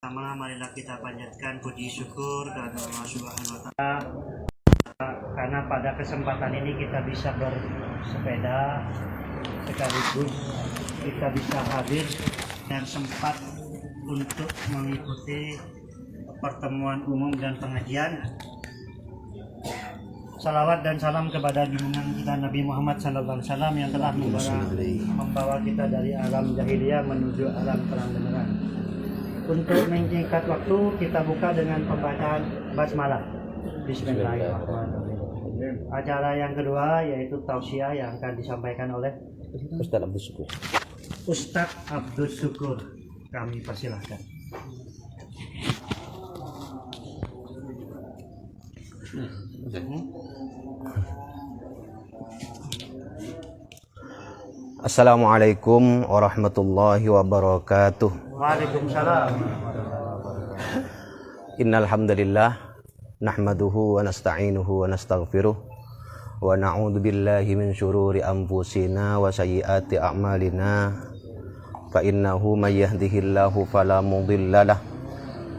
Pertama, marilah kita panjatkan puji syukur kepada Allah Subhanahu wa Ta'ala, karena pada kesempatan ini kita bisa bersepeda, sekaligus kita bisa hadir dan sempat untuk mengikuti pertemuan umum dan pengajian. Salawat dan salam kepada junjungan kita Nabi Muhammad SAW yang telah membawa kita dari alam jahiliyah menuju alam terang benderang. Untuk menyingkat waktu, kita buka dengan pembacaan basmalah. Bismillahirrahmanirrahim. Acara yang kedua yaitu tausiah yang akan disampaikan oleh Ustaz Abdus Syukur. Ustaz Abdus Syukur. Kami persilahkan. Assalamualaikum warahmatullahi wabarakatuh. Waalaikumsalam. Innal hamdalillah nahmaduhu wa nasta'inuhu wa nastaghfiruh wa na'udzu billahi min syururi anfusina wa sayyiati a'malina. Fa innahu may yahdihillahu fala mudhillalah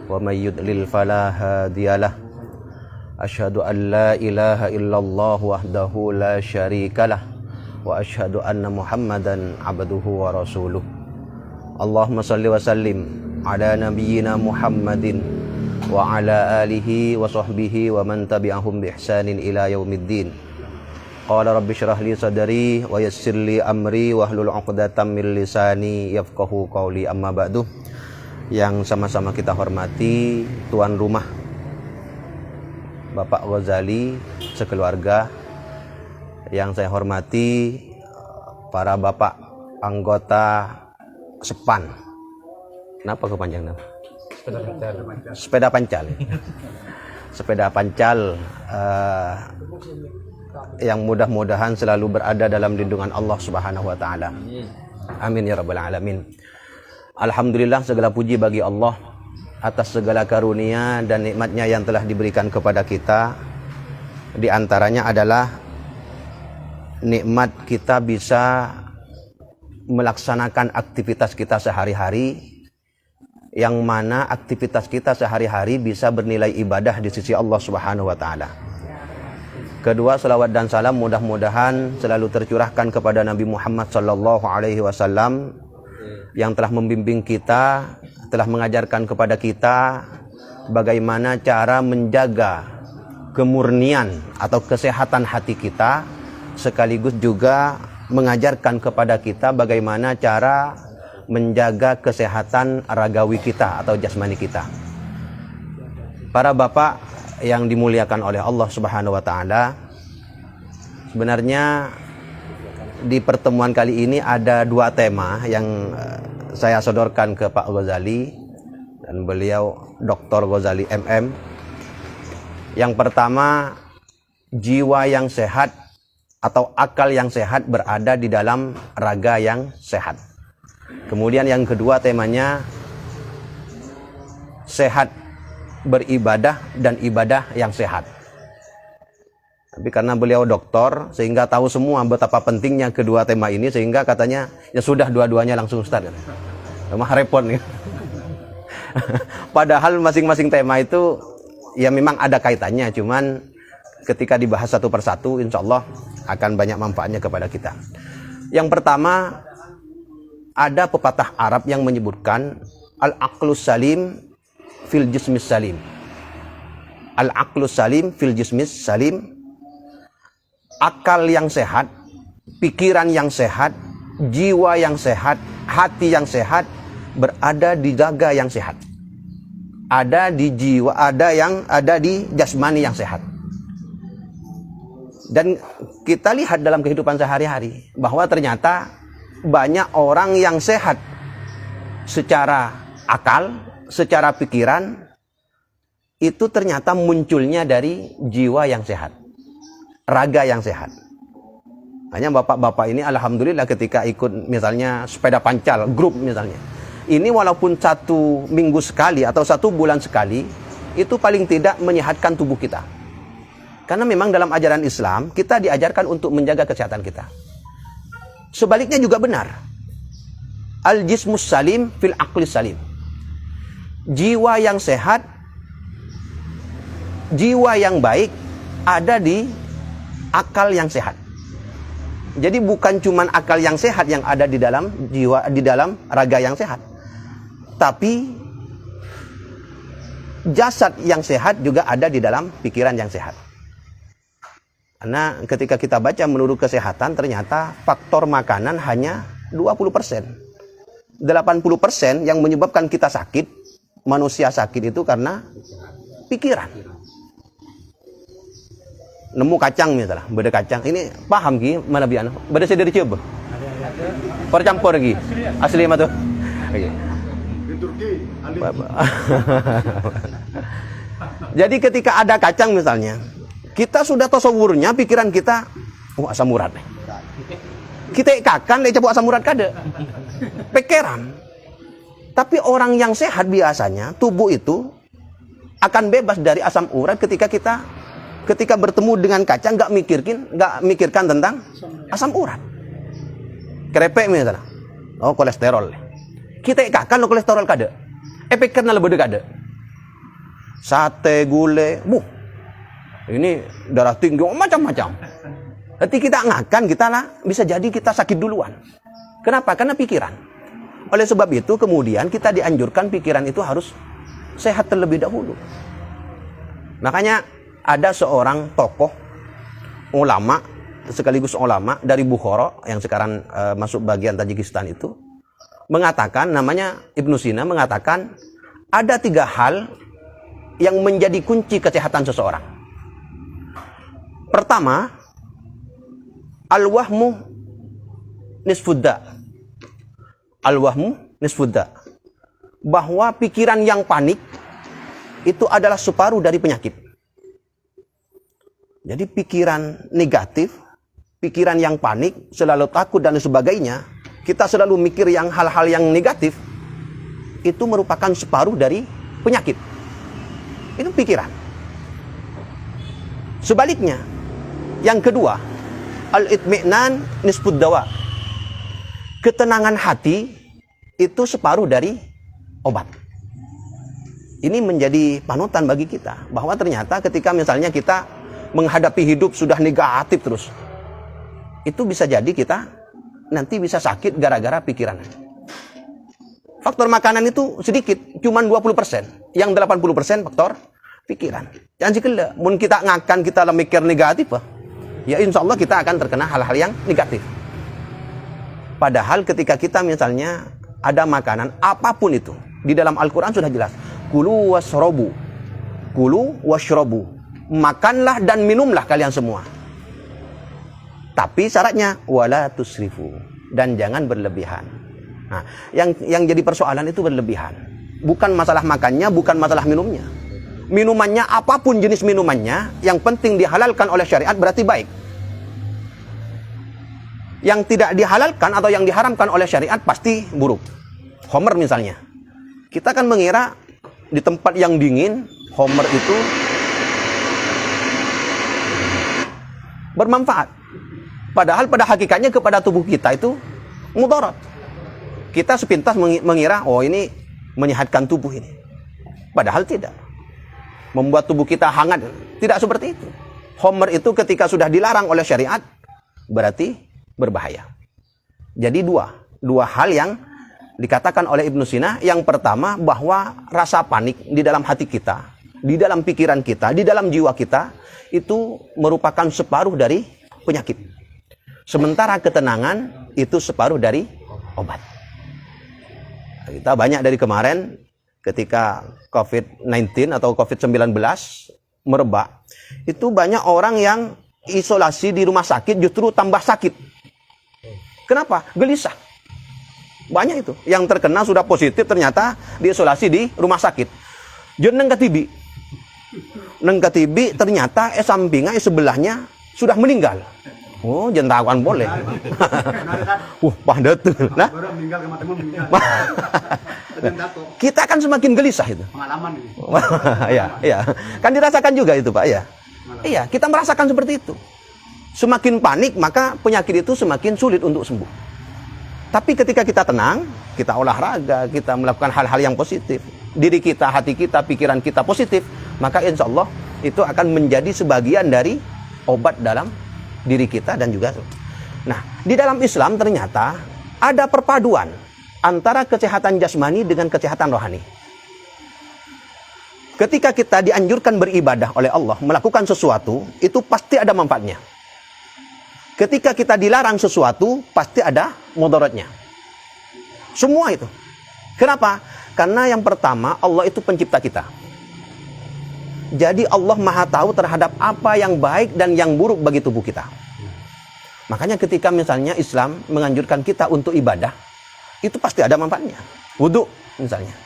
wa may yudlil fala hadiyalah. Asyhadu an la ilaha illallah wahdahu la syarikalah wa asyhadu anna Muhammadan abduhu wa rasuluh. Allahumma salli wa sallim ala nabiyyina Muhammadin wa ala alihi wa sahbihi wa man tabi'ahum bi ihsanin ila yaumiddin. Qala rabbi shrah li sadri wa yassir li amri wahlul 'uqdatam min lisani yafqahu qawli, amma ba'du. Yang sama-sama kita hormati tuan rumah Bapak Ghazali sekeluarga, yang saya hormati para bapak anggota SEPAN. Kenapa kepanjang nama? Sepeda Pancal. Sepeda Pancal yang mudah-mudahan selalu berada dalam lindungan Allah Subhanahu wa Ta'ala. Amin ya rabbal alamin. Alhamdulillah, segala puji bagi Allah atas segala karunia dan nikmatnya yang telah diberikan kepada kita. Di antaranya adalah nikmat kita bisa melaksanakan aktivitas kita sehari-hari, yang mana aktivitas kita sehari-hari bisa bernilai ibadah di sisi Allah Subhanahu wa Ta'ala. Kedua, salawat dan salam mudah-mudahan selalu tercurahkan kepada Nabi Muhammad sallallahu alaihi wasallam yang telah membimbing kita, telah mengajarkan kepada kita bagaimana cara menjaga kemurnian atau kesehatan hati kita, sekaligus juga mengajarkan kepada kita bagaimana cara menjaga kesehatan ragawi kita atau jasmani kita. Para bapak yang dimuliakan oleh Allah Subhanahu wa Ta'ala, sebenarnya di pertemuan kali ini ada dua tema yang saya sodorkan ke Pak Ghazali dan beliau Dr. Ghazali MM. Yang pertama, jiwa yang sehat atau akal yang sehat berada di dalam raga yang sehat. Kemudian yang kedua temanya, sehat beribadah dan ibadah yang sehat. Tapi karena beliau doktor sehingga tahu semua betapa pentingnya kedua tema ini, sehingga katanya ya sudah dua-duanya langsung Ustaz. Mah repot nih. Padahal masing-masing tema itu ya memang ada kaitannya, cuman ketika dibahas satu persatu insya Allah akan banyak manfaatnya kepada kita. Yang pertama, ada pepatah Arab yang menyebutkan al-aqlus salim fil jismis salim. Al-aqlus salim fil jismis salim. Akal yang sehat, pikiran yang sehat, jiwa yang sehat, hati yang sehat berada di raga yang sehat. Ada di jiwa, ada di jasmani yang sehat. Dan kita lihat dalam kehidupan sehari-hari bahwa ternyata banyak orang yang sehat secara akal, secara pikiran, itu ternyata munculnya dari jiwa yang sehat, raga yang sehat. Hanya bapak-bapak ini alhamdulillah ketika ikut misalnya sepeda pancal, grup misalnya, ini walaupun 1 minggu sekali atau 1 bulan sekali, itu paling tidak menyehatkan tubuh kita. Karena memang dalam ajaran Islam kita diajarkan untuk menjaga kesehatan kita. Sebaliknya juga benar. Al-jismus salim fil aqlis salim. jiwa yang sehat, jiwa yang baik ada di akal yang sehat. Jadi bukan cuman akal yang sehat yang ada di dalam jiwa, di dalam raga yang sehat, tapi jasad yang sehat juga ada di dalam pikiran yang sehat. Karena ketika kita baca menurut kesehatan, ternyata faktor makanan hanya 20%. 80% yang menyebabkan kita sakit, manusia sakit itu karena pikiran. Nemu kacang misalnya, beda kacang. Ini paham ki mana biar? Beda saya dari coba. Percampur lagi. Asli mah tuh. Oke. Jadi ketika ada kacang misalnya, kita sudah tasawurnya pikiran kita, asam urat. Kita ikakan lek cabut asam urat kada. Pikiran. Tapi orang yang sehat biasanya tubuh itu akan bebas dari asam urat ketika bertemu dengan kacang, nggak mikirkan tentang asam urat. Kerepek misalnya, oh kolesterol. Kita ikakan lo kolesterol kada. Pikirnya lebih kada. Sate gule, ini darah tinggi, macam-macam. Nanti kita ngakan, bisa jadi kita sakit duluan. Kenapa? Karena pikiran. Oleh sebab itu kemudian kita dianjurkan pikiran itu harus sehat terlebih dahulu. Makanya ada seorang tokoh ulama, sekaligus ulama dari Bukhara yang sekarang masuk bagian Tajikistan itu, mengatakan, namanya Ibnu Sina, mengatakan ada 3 hal yang menjadi kunci kesehatan seseorang. Pertama, al-wahmu nisfudda. Al-wahmu nisfudda. Bahwa pikiran yang panik itu adalah separuh dari penyakit. Jadi pikiran negatif, pikiran yang panik, selalu takut dan sebagainya, kita selalu mikir yang hal-hal yang negatif, itu merupakan separuh dari penyakit. Itu pikiran. Sebaliknya, yang kedua, al-itmi'nan nisfud dawa. Ketenangan hati itu separuh dari obat. Ini menjadi panutan bagi kita, bahwa ternyata ketika misalnya kita menghadapi hidup sudah negatif terus, itu bisa jadi kita nanti bisa sakit gara-gara pikiran. Faktor makanan itu sedikit, cuman 20%. Yang 80% faktor pikiran. Jangan sikile, mun kita ngakan kita mikir negatif, ya insya Allah kita akan terkena hal-hal yang negatif. Padahal ketika kita misalnya ada makanan apapun itu, di dalam Al-Quran sudah jelas, kulu wasrobu, kulu washrobu, makanlah dan minumlah kalian semua. Tapi syaratnya wala tusrifu, dan jangan berlebihan. Nah, yang jadi persoalan itu berlebihan. Bukan masalah makannya, bukan masalah minumnya. Minumannya apapun jenis minumannya, yang penting dihalalkan oleh syariat berarti baik. Yang tidak dihalalkan atau yang diharamkan oleh syariat pasti buruk. Homer misalnya, kita kan mengira di tempat yang dingin homer itu bermanfaat. Padahal pada hakikatnya kepada tubuh kita itu mudarat. Kita sepintas mengira, oh ini menyehatkan tubuh ini. Padahal tidak. Membuat tubuh kita hangat. Tidak seperti itu. Homer itu ketika sudah dilarang oleh syariat, berarti berbahaya. Jadi dua hal yang dikatakan oleh Ibnu Sina. Yang pertama, bahwa rasa panik di dalam hati kita, di dalam pikiran kita, di dalam jiwa kita, itu merupakan separuh dari penyakit. Sementara ketenangan itu separuh dari obat. Kita banyak dari kemarin ketika COVID-19 atau COVID-19 merebak, itu banyak orang yang isolasi di rumah sakit justru tambah sakit. Kenapa? Gelisah. Banyak itu. Yang terkena sudah positif ternyata diisolasi di rumah sakit. Jadi neng katibi ternyata sampingnya sebelahnya sudah meninggal. Oh, jentakan boleh. Padat tuh. Nah, kita kan semakin gelisah itu. Pengalaman ini. Iya. Kan dirasakan juga itu, Pak, ya. Iya, kita merasakan seperti itu. Semakin panik, maka penyakit itu semakin sulit untuk sembuh. Tapi ketika kita tenang, kita olahraga, kita melakukan hal-hal yang positif, diri kita, hati kita, pikiran kita positif, maka insya Allah itu akan menjadi sebagian dari obat dalam diri kita dan juga. Nah, di dalam Islam ternyata ada perpaduan antara kesehatan jasmani dengan kesehatan rohani. Ketika kita dianjurkan beribadah oleh Allah, melakukan sesuatu, itu pasti ada manfaatnya. Ketika kita dilarang sesuatu, pasti ada mudaratnya. Semua itu. Kenapa? Karena yang pertama, Allah itu pencipta kita. Jadi Allah Maha tahu terhadap apa yang baik dan yang buruk bagi tubuh kita. Makanya ketika misalnya Islam menganjurkan kita untuk ibadah, itu pasti ada manfaatnya. Wudhu misalnya.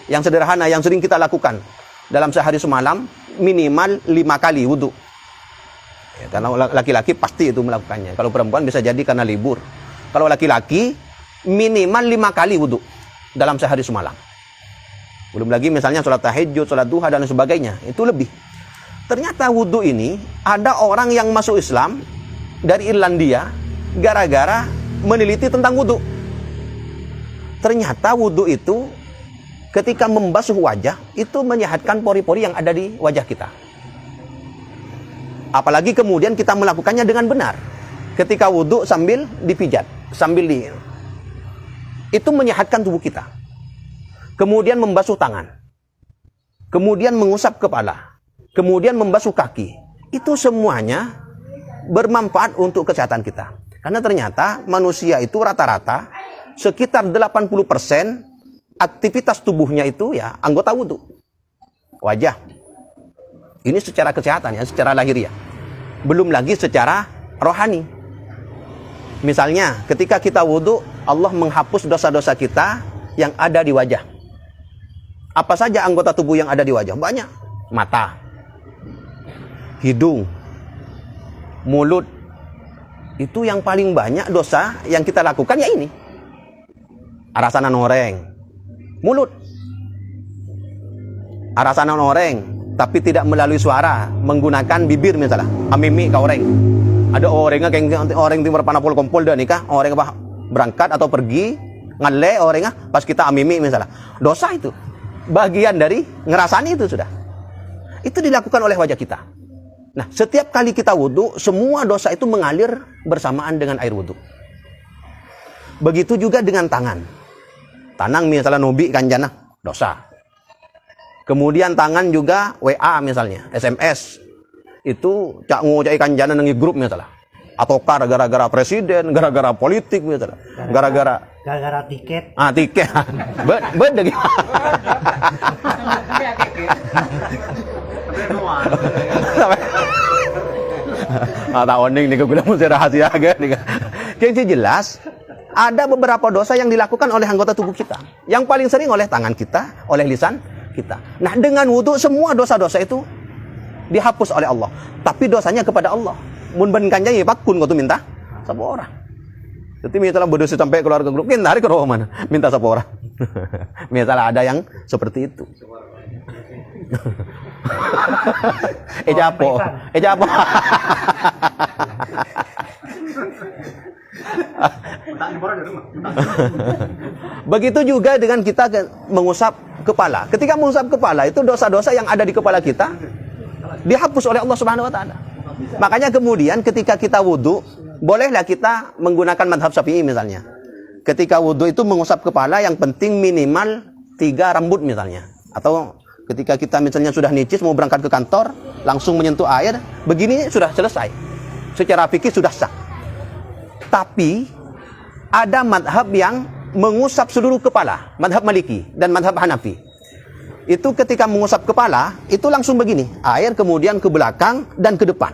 Yang sederhana, yang sering kita lakukan. Dalam sehari semalam, minimal 5 kali wudhu. Ya, karena laki-laki pasti itu melakukannya. Kalau perempuan bisa jadi karena libur. Kalau laki-laki, minimal 5 kali wudhu dalam sehari semalam. Belum lagi misalnya sholat tahajud, sholat duha, dan sebagainya. Itu lebih. Ternyata wudhu ini, ada orang yang masuk Islam dari Irlandia gara-gara meneliti tentang wudhu. Ternyata wudhu itu ketika membasuh wajah, itu menyehatkan pori-pori yang ada di wajah kita. Apalagi kemudian kita melakukannya dengan benar. Ketika wudhu sambil dipijat, itu menyehatkan tubuh kita. Kemudian membasuh tangan. Kemudian mengusap kepala. Kemudian membasuh kaki. Itu semuanya bermanfaat untuk kesehatan kita. Karena ternyata manusia itu rata-rata sekitar 80% aktivitas tubuhnya itu ya anggota wudhu. Wajah. Ini secara kesehatan ya, secara lahiriah. Belum lagi secara rohani. Misalnya ketika kita wudhu, Allah menghapus dosa-dosa kita yang ada di wajah. Apa saja anggota tubuh yang ada di wajah? Banyak. Mata, hidung, mulut. Itu yang paling banyak dosa yang kita lakukan ya ini. Arasanan oreng, mulut. Arasanan oreng, tapi tidak melalui suara, menggunakan bibir misalnya. Amimi ka oreng. Ada orangnya kayak orang timur panapol kompol dah nikah, orang apa berangkat atau pergi ngale orangnya pas kita amimi misalnya. Dosa itu. Bagian dari ngerasani itu sudah. Itu dilakukan oleh wajah kita. Nah, setiap kali kita wudhu, semua dosa itu mengalir bersamaan dengan air wudhu. Begitu juga dengan tangan. Tanang misalnya nubi kanjana, dosa. Kemudian tangan juga WA misalnya, SMS. Itu cak ngocai kanjana nengi grup misalnya. Ataukah gara-gara presiden, gara-gara politik misalnya. Gara-gara tiket. Tiket. Beda gitu. Tak oning nih gue mesti rahasia kan nih. Yang jelas ada beberapa dosa yang dilakukan oleh anggota tubuh kita. Yang paling sering oleh tangan kita, oleh lisan kita. Nah, dengan wudhu semua dosa-dosa itu dihapus oleh Allah. Tapi dosanya kepada Allah. Mun benkannya ya pakun kau tuh minta sapa orang. Jadi misalnya berdosa sampai keluarga grup, kita hari ke roh mana? Minta sapa orang. Misalnya ada yang seperti itu. Ejapo. Begitu juga dengan kita mengusap kepala. Ketika mengusap kepala itu dosa-dosa yang ada di kepala kita dihapus oleh Allah Subhanahu wa taala. Makanya kemudian ketika kita wudhu, bolehlah kita menggunakan madhab Syafi'i misalnya. Ketika wudhu itu mengusap kepala, yang penting minimal 3 rambut misalnya. Atau ketika kita misalnya sudah nicis mau berangkat ke kantor, langsung menyentuh air, begini sudah selesai. Secara fikih sudah sah. Tapi ada madhab yang mengusap seluruh kepala, madhab Maliki dan madhab Hanafi. Itu ketika mengusap kepala, itu langsung begini, air kemudian ke belakang dan ke depan.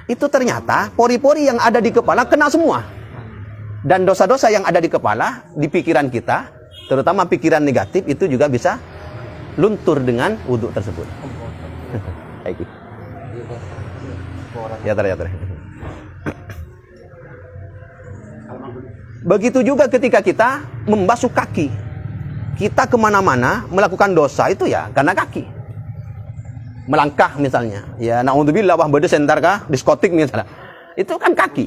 Itu ternyata pori-pori yang ada di kepala kena semua. Dan dosa-dosa yang ada di kepala, di pikiran kita, terutama pikiran negatif, itu juga bisa luntur dengan wudhu tersebut. Ya. Begitu juga ketika kita membasuh kaki. Kita kemana-mana melakukan dosa itu ya karena kaki. Melangkah misalnya, ya naudzubillah wah bade sentar kah diskotik misalnya. Itu kan kaki.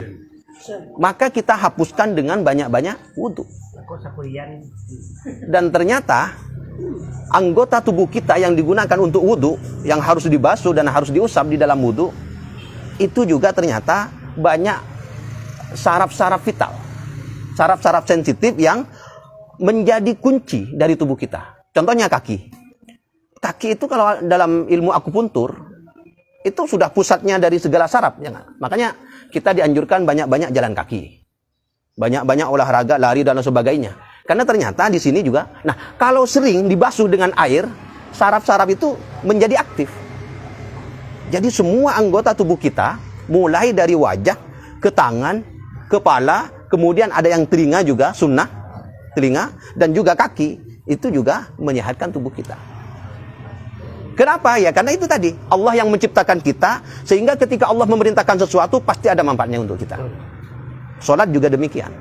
Maka kita hapuskan dengan banyak-banyak wudhu. Dan ternyata anggota tubuh kita yang digunakan untuk wudhu, yang harus dibasuh dan harus diusap di dalam wudhu, itu juga ternyata banyak saraf-saraf vital, saraf-saraf sensitif yang menjadi kunci dari tubuh kita. Contohnya kaki. Kaki itu kalau dalam ilmu akupuntur, itu sudah pusatnya dari segala saraf. Ya, makanya kita dianjurkan banyak-banyak jalan kaki. Banyak-banyak olahraga, lari dan sebagainya. Karena ternyata di sini juga, nah kalau sering dibasuh dengan air, saraf-saraf itu menjadi aktif. Jadi semua anggota tubuh kita, mulai dari wajah, ke tangan, kepala, kemudian ada yang telinga juga, sunnah, telinga, dan juga kaki, itu juga menyehatkan tubuh kita. Kenapa? Ya karena itu tadi, Allah yang menciptakan kita, sehingga ketika Allah memerintahkan sesuatu, pasti ada manfaatnya untuk kita. Sholat juga demikian.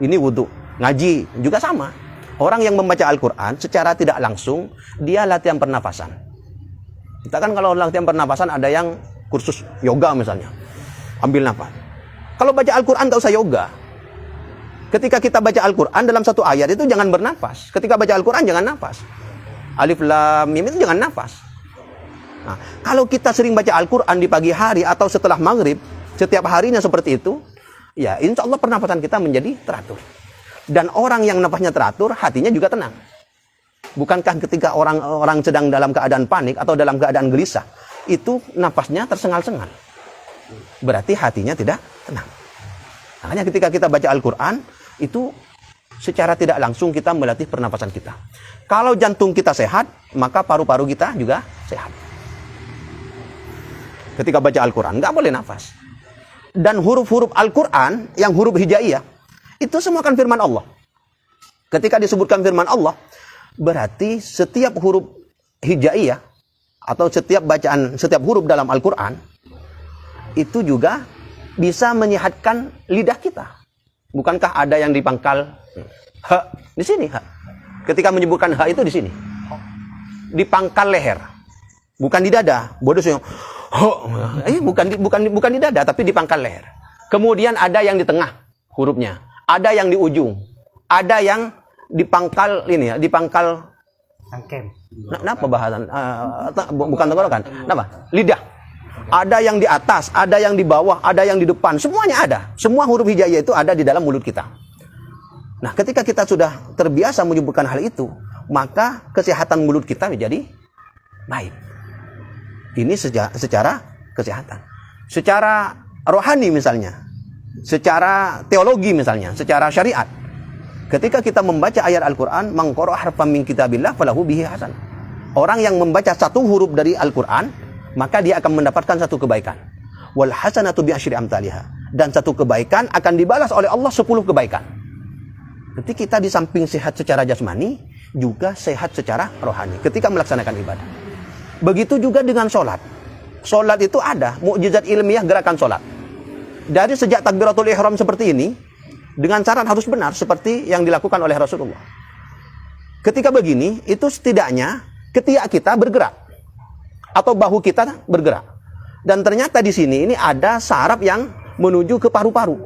Ini wudhu. Ngaji juga sama. Orang yang membaca Al-Quran secara tidak langsung, dia latihan pernafasan. Kita kan kalau latihan pernafasan ada yang kursus yoga misalnya. Ambil nafas. Kalau baca Al-Quran tak usah yoga. Ketika kita baca Al-Quran dalam satu ayat itu jangan bernafas. Ketika baca Al-Quran jangan nafas. Alif lam mim itu jangan nafas. Nah, kalau kita sering baca Al-Quran di pagi hari atau setelah maghrib, setiap harinya seperti itu, ya insya Allah pernafasan kita menjadi teratur. Dan orang yang nafasnya teratur, hatinya juga tenang. Bukankah ketika orang sedang dalam keadaan panik atau dalam keadaan gelisah, itu nafasnya tersengal-sengal. Berarti hatinya tidak tenang. Makanya ketika kita baca Al-Quran, itu secara tidak langsung kita melatih pernafasan kita. Kalau jantung kita sehat, maka paru-paru kita juga sehat. Ketika baca Al-Quran, nggak boleh nafas. Dan huruf-huruf Al-Quran, yang huruf hijaiyah, itu semua kan firman Allah. Ketika disebutkan firman Allah, berarti setiap huruf hijaiyah, atau setiap bacaan, setiap huruf dalam Al-Quran, itu juga bisa menyehatkan lidah kita. Bukankah ada yang dipangkal ha di sini? Ha. Ketika menyebutkan ha itu di sini, di pangkal leher, bukan di dada. Bodoh sih. Bukan di dada, tapi di pangkal leher. Kemudian ada yang di tengah hurufnya, ada yang di ujung, ada yang di pangkal ini ya, di pangkal Angkem. Kenapa bahasan? Bukan tenggorokan. Kenapa? Lidah. Ada yang di atas, ada yang di bawah, ada yang di depan. Semuanya ada. Semua huruf hijaiyah itu ada di dalam mulut kita. Nah, ketika kita sudah terbiasa menyebutkan hal itu, maka kesehatan mulut kita menjadi baik. Ini secara kesehatan. Secara rohani misalnya. Secara teologi misalnya. Secara syariat. Ketika kita membaca ayat Al-Quran, man qara'a harfan min kitabillah falahu bihi hasan. Orang yang membaca satu huruf dari Al-Quran, maka dia akan mendapatkan satu kebaikan. Wal hasanatu bi asyri amsalihha. Dan satu kebaikan akan dibalas oleh Allah 10 kebaikan. Ketika kita di samping sehat secara jasmani, juga sehat secara rohani ketika melaksanakan ibadah. Begitu juga dengan sholat. Sholat itu ada mukjizat ilmiah gerakan sholat. Dari sejak takbiratul ihram seperti ini, dengan syarat harus benar seperti yang dilakukan oleh Rasulullah. Ketika begini, itu setidaknya ketiak kita bergerak atau bahu kita bergerak. Dan ternyata di sini ini ada saraf yang menuju ke paru-paru,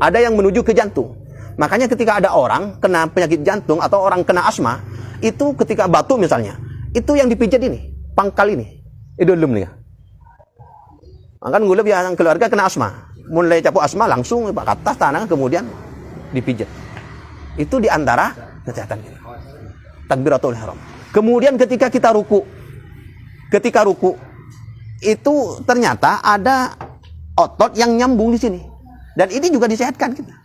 ada yang menuju ke jantung. Makanya ketika ada orang kena penyakit jantung atau orang kena asma, itu ketika batuk misalnya, itu yang dipijat ini, pangkal ini, idulum nih. Maka ngulep yang keluarga kena asma, mulai capuk asma langsung ke atas tanah kemudian dipijat. Itu diantara kesehatan kita. Takbiratul ihram. Kemudian ketika kita ruku, itu ternyata ada otot yang nyambung di sini. Dan ini juga disehatkan kita.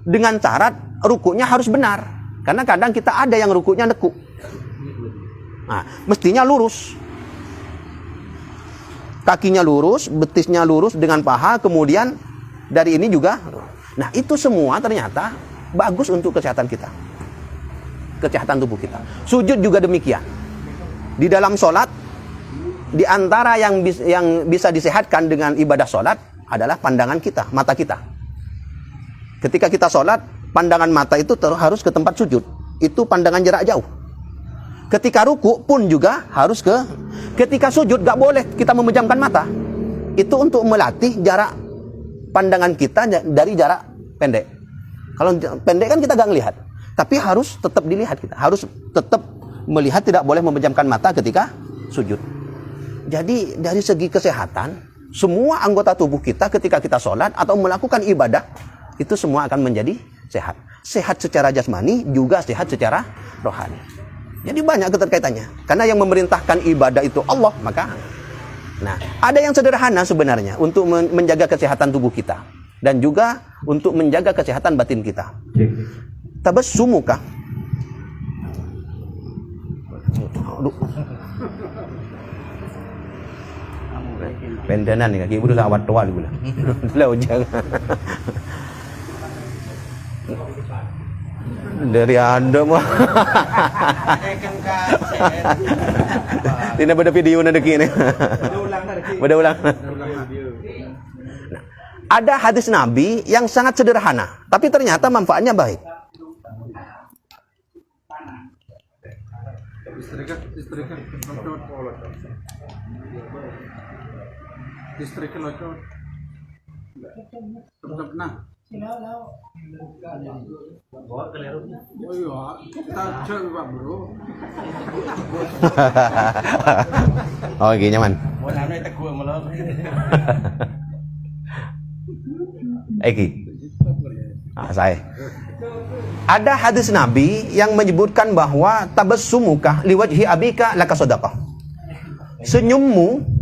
Dengan syarat rukunya harus benar. Karena kadang kita ada yang rukunya nekuk. Nah, mestinya lurus. Kakinya lurus, betisnya lurus dengan paha, kemudian dari ini juga. Nah, itu semua ternyata bagus untuk kesehatan kita. Kesehatan tubuh kita. Sujud juga demikian. Di dalam sholat, di antara yang bisa disehatkan dengan ibadah sholat adalah pandangan kita, mata kita. Ketika kita sholat, pandangan mata itu harus ke tempat sujud. Itu pandangan jarak jauh. Ketika ruku pun juga harus ketika sujud gak boleh kita memejamkan mata. Itu untuk melatih jarak pandangan kita dari jarak pendek. Kalau pendek kan kita gak ngelihat. Tapi harus tetap dilihat kita. Harus tetap melihat tidak boleh memejamkan mata ketika sujud. Jadi dari segi kesehatan, semua anggota tubuh kita ketika kita sholat atau melakukan ibadah, itu semua akan menjadi sehat. Sehat secara jasmani, juga sehat secara rohani. Jadi banyak keterkaitannya. Karena yang memerintahkan ibadah itu Allah, maka nah, ada yang sederhana sebenarnya untuk menjaga kesehatan tubuh kita dan juga untuk menjaga kesehatan batin kita. Tabassumuka. Pendenan ni kaki ibu dah awat tua dulu lah. Dah ujang. Dari anda mah. Tidak ada video nak deki ni. Ulang. Nah, ada hadis Nabi yang sangat sederhana, tapi ternyata manfaatnya baik. Oh, okay, nyaman. Eki. Saya. Ada hadis Nabi yang menyebutkan bahwa tabassumuka liwajhi abika laka sadaqah. Senyummu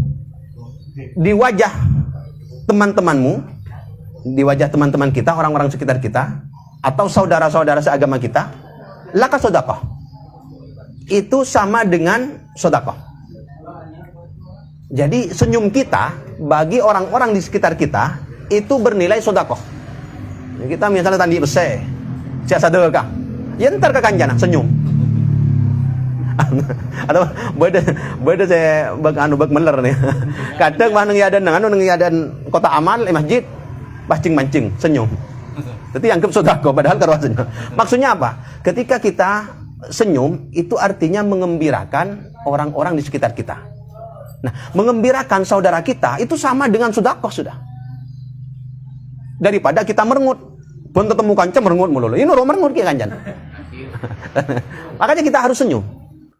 di wajah teman-temanmu, di wajah teman-teman kita, orang-orang sekitar kita, atau saudara-saudara seagama kita, laka sadaqah. Itu sama dengan sedekah. Jadi senyum kita bagi orang-orang di sekitar kita itu bernilai sedekah. Kita misalnya tadi besar, saya sedekah, ya ntar ke kanjana senyum. Atau beda saya bag meler nih. Kadang mah nengiadan kota amal masjid mancing senyum. Jadi anggap sedekah padahal karo senyum. Maksudnya apa? Ketika kita senyum itu artinya mengembirakan orang-orang di sekitar kita. Nah, mengembirakan saudara kita itu sama dengan sedekah sudah. Daripada kita merengut. Pun ketemu kanca merengut mulu. Ini merengut ki kancan. Makanya kita harus senyum.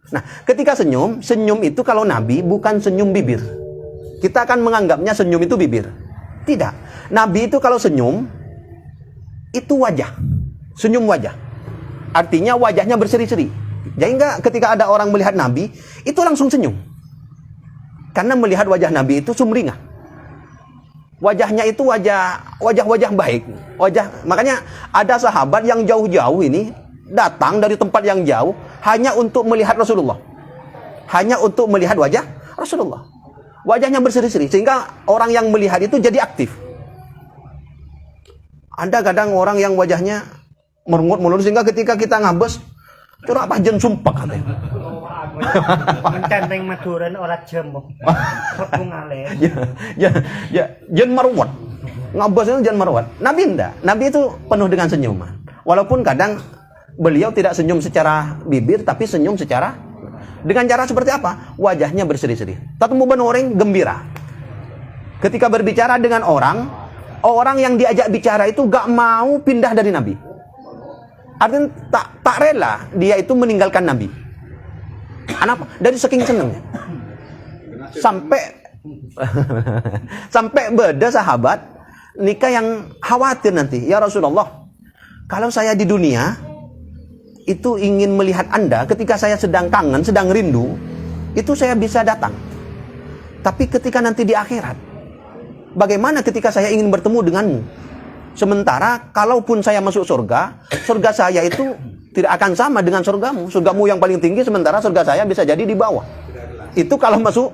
Nah, ketika senyum itu kalau Nabi bukan senyum bibir. Kita akan menganggapnya senyum itu bibir. Tidak. Nabi itu kalau senyum itu wajah. Senyum wajah. Artinya wajahnya berseri-seri. Jadi ketika ada orang melihat Nabi, itu langsung senyum. Karena melihat wajah Nabi itu sumringah. Wajahnya itu wajah baik. Makanya ada sahabat yang jauh-jauh ini datang dari tempat yang jauh hanya untuk melihat Rasulullah. Hanya untuk melihat wajah Rasulullah. Wajahnya berseri-seri sehingga orang yang melihat itu jadi aktif. Ada kadang orang yang wajahnya merengut mulu sehingga ketika kita ngabes curah apa jen sumpah katanya. Mententeng maturan olah jembok. Sepung ale. Ya jen marwat. Ngabesnya jen marwat. Nabi enggak. Nabi itu penuh dengan senyuman. Walaupun kadang beliau tidak senyum secara bibir tapi senyum secara dengan cara seperti apa? Wajahnya berseri-seri. Tatmu orang gembira. Ketika berbicara dengan orang yang diajak bicara itu gak mau pindah dari Nabi. Artinya tak rela dia itu meninggalkan Nabi. Kenapa? Dari saking senangnya. Sampai beda sahabat nikah yang khawatir nanti. Ya Rasulullah, kalau saya di dunia itu ingin melihat Anda ketika saya sedang kangen, sedang rindu, itu saya bisa datang. Tapi ketika nanti di akhirat, bagaimana ketika saya ingin bertemu denganmu? Sementara kalaupun saya masuk surga saya itu tidak akan sama dengan surgamu. Surgamu yang paling tinggi, sementara surga saya bisa jadi di bawah. Itu kalau masuk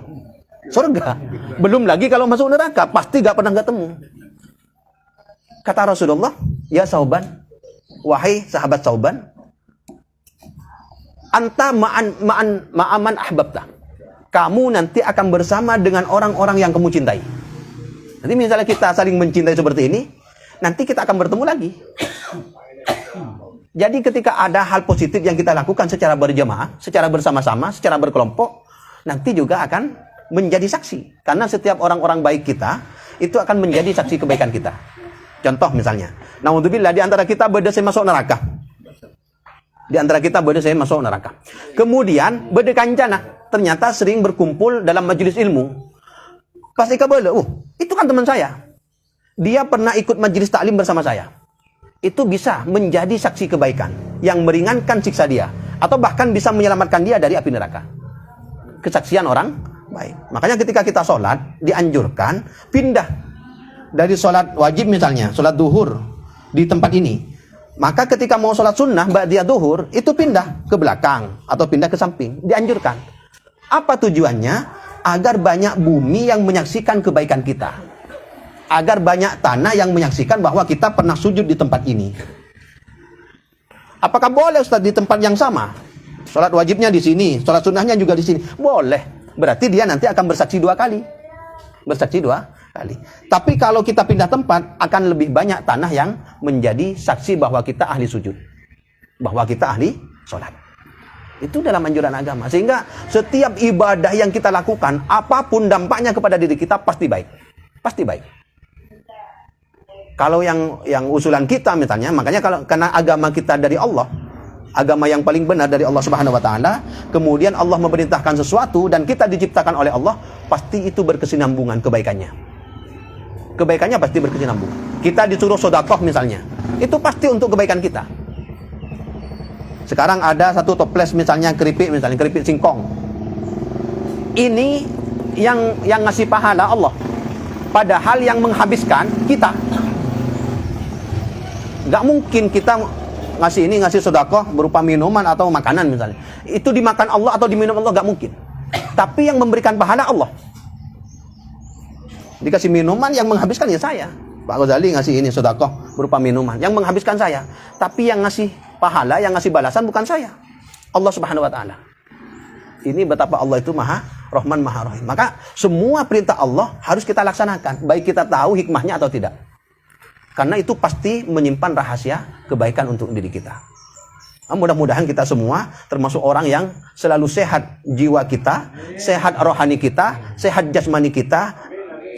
surga. Belum lagi kalau masuk neraka, pasti gak pernah ketemu. Kata Rasulullah, ya Sauban, wahai sahabat Sauban, anta ma'aman ahbabta. Kamu nanti akan bersama dengan orang-orang yang kamu cintai. Nanti misalnya kita saling mencintai seperti ini, nanti kita akan bertemu lagi. Jadi ketika ada hal positif yang kita lakukan secara berjamaah, secara bersama-sama, secara berkelompok, nanti juga akan menjadi saksi. Karena setiap orang-orang baik kita, itu akan menjadi saksi kebaikan kita. Contoh misalnya, naudzubillah di antara kita berdasar masuk neraka. Di antara kita bade saya masuk neraka. Kemudian bade kancana ternyata sering berkumpul dalam majelis ilmu. Pas ika bade, itu kan teman saya. Dia pernah ikut majelis taklim bersama saya. Itu bisa menjadi saksi kebaikan yang meringankan siksa dia atau bahkan bisa menyelamatkan dia dari api neraka. Kesaksian orang baik. Makanya ketika kita sholat dianjurkan pindah dari sholat wajib misalnya, sholat duhur di tempat ini. Maka ketika mau sholat sunnah, ba'diyah duhur, itu pindah ke belakang atau pindah ke samping. Dianjurkan. Apa tujuannya? Agar banyak bumi yang menyaksikan kebaikan kita. Agar banyak tanah yang menyaksikan bahwa kita pernah sujud di tempat ini. Apakah boleh Ustaz di tempat yang sama? Sholat wajibnya di sini, sholat sunnahnya juga di sini. Boleh. Berarti dia nanti akan bersaksi 2 kali. Bersaksi 2 kali. Tapi kalau kita pindah tempat, akan lebih banyak tanah yang menjadi saksi bahwa kita ahli sujud. Bahwa kita ahli sholat. Itu dalam anjuran agama. Sehingga setiap ibadah yang kita lakukan, apapun dampaknya kepada diri kita, pasti baik. Pasti baik. Kalau yang usulan kita misalnya, makanya karena agama kita dari Allah, agama yang paling benar dari Allah Subhanahu wa taala, kemudian Allah memerintahkan sesuatu dan kita diciptakan oleh Allah, pasti itu berkesinambungan kebaikannya. Kebaikannya pasti berkesinambungan. Kita disuruh sedekah misalnya, itu pasti untuk kebaikan kita. Sekarang ada satu toples misalnya keripik singkong. Ini yang ngasih pahala Allah. Padahal yang menghabiskan kita. Gak mungkin kita ngasih sedekah berupa minuman atau makanan misalnya. Itu dimakan Allah atau diminum Allah, gak mungkin. Tapi yang memberikan pahala Allah. Dikasih minuman, yang menghabiskan ya saya. Pak Ghazali ngasih ini sedekah berupa minuman, yang menghabiskan saya. Tapi yang ngasih pahala, yang ngasih balasan bukan saya, Allah Subhanahu wa taala. Ini betapa Allah itu Maha Rahman, Maha Rahim. Maka semua perintah Allah harus kita laksanakan, baik kita tahu hikmahnya atau tidak. Karena itu pasti menyimpan rahasia kebaikan untuk diri kita. Mudah-mudahan kita semua termasuk orang yang selalu sehat jiwa kita, sehat rohani kita, sehat jasmani kita,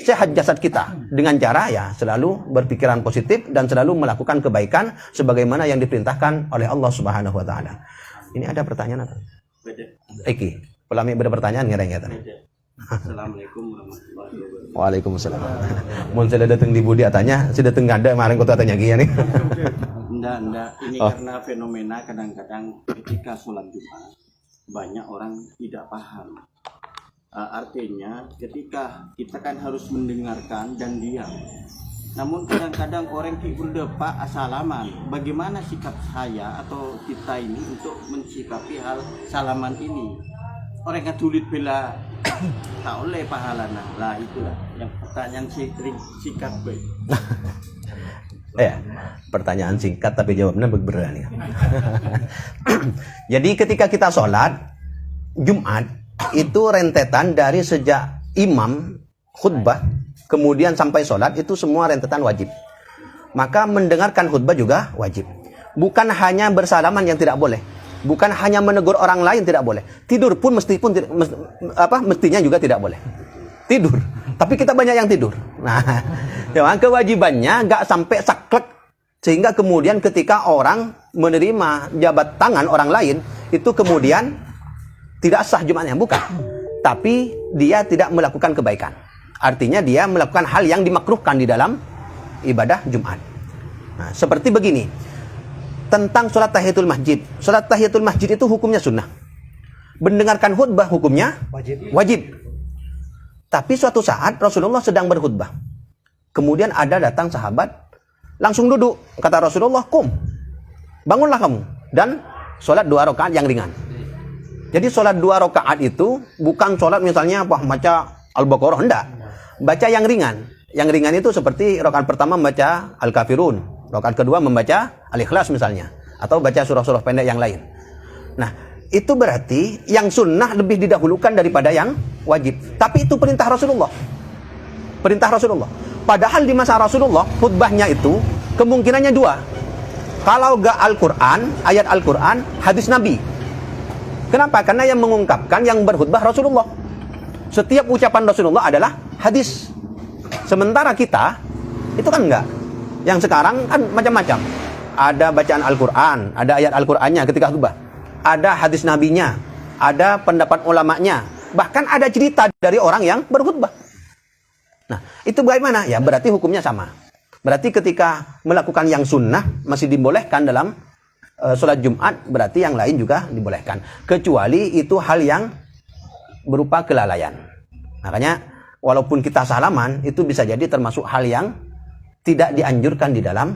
sehat jasad kita, dengan cara ya selalu berpikiran positif dan selalu melakukan kebaikan sebagaimana yang diperintahkan oleh Allah Subhanahu wa taala. Ini ada pertanyaan apa? Eki, pelami ada pertanyaan ngereng ya tadi. Assalamualaikum warahmatullahi wabarakatuh. Waalaikumsalam. Mun sudah datang di Budi atanya, sudah datang ada kemarin kota tanya gini nih. Enggak. Ini karena fenomena kadang-kadang ketika sholat Jumat banyak orang tidak paham. Artinya ketika kita kan harus mendengarkan dan diam. Namun kadang-kadang orang kibul depa asalaman. Bagaimana sikap saya atau kita ini untuk mensikapi hal salaman ini? Orang yang tulit bela tak oleh pahalana. Lah itulah yang pertanyaan singkat baik. Pertanyaan singkat tapi jawabnya berani. Jadi ketika kita sholat Jumat itu rentetan dari sejak imam khutbah kemudian sampai sholat, itu semua rentetan wajib. Maka mendengarkan khutbah juga wajib. Bukan hanya bersalaman yang tidak boleh, bukan hanya menegur orang lain tidak boleh, tidur pun mestinya juga tidak boleh tidur. Tapi kita banyak yang tidur. Nah, kewajibannya nggak sampai saklek sehingga kemudian ketika orang menerima jabat tangan orang lain itu kemudian tidak sah Jumatnya, bukan. Tapi dia tidak melakukan kebaikan. Artinya dia melakukan hal yang dimakruhkan di dalam ibadah Jumat. Nah, seperti begini. Tentang sholat tahiyatul masjid. Sholat tahiyatul masjid itu hukumnya sunnah. Mendengarkan khutbah hukumnya wajib. Tapi suatu saat Rasulullah sedang berkhutbah. Kemudian ada datang sahabat, langsung duduk. Kata Rasulullah, "Kum, bangunlah kamu dan sholat 2 rakaat yang ringan." Jadi sholat 2 rakaat itu bukan sholat misalnya baca Al-Baqarah, enggak. Baca yang ringan. Yang ringan itu seperti rakaat pertama membaca Al-Kafirun, rakaat kedua membaca Al-Ikhlas misalnya, atau baca surah-surah pendek yang lain. Nah, itu berarti yang sunnah lebih didahulukan daripada yang wajib. Tapi itu perintah Rasulullah. Perintah Rasulullah. Padahal di masa Rasulullah khutbahnya itu kemungkinannya 2. Kalau enggak Al-Quran, ayat Al-Quran, hadis Nabi. Kenapa? Karena yang mengungkapkan, yang berkhutbah Rasulullah. Setiap ucapan Rasulullah adalah hadis. Sementara kita itu kan enggak. Yang sekarang kan macam-macam. ada bacaan Al-Quran, ada ayat Al-Qurannya ketika khutbah, ada hadis nabinya, ada pendapat ulamanya, bahkan ada cerita dari orang yang berkhutbah. Nah, itu bagaimana? Ya berarti hukumnya sama. Berarti ketika melakukan yang sunnah masih dibolehkan dalam sholat Jumat, berarti yang lain juga dibolehkan. Kecuali itu hal yang berupa kelalaian. Makanya walaupun kita salaman, itu bisa jadi termasuk hal yang tidak dianjurkan di dalam,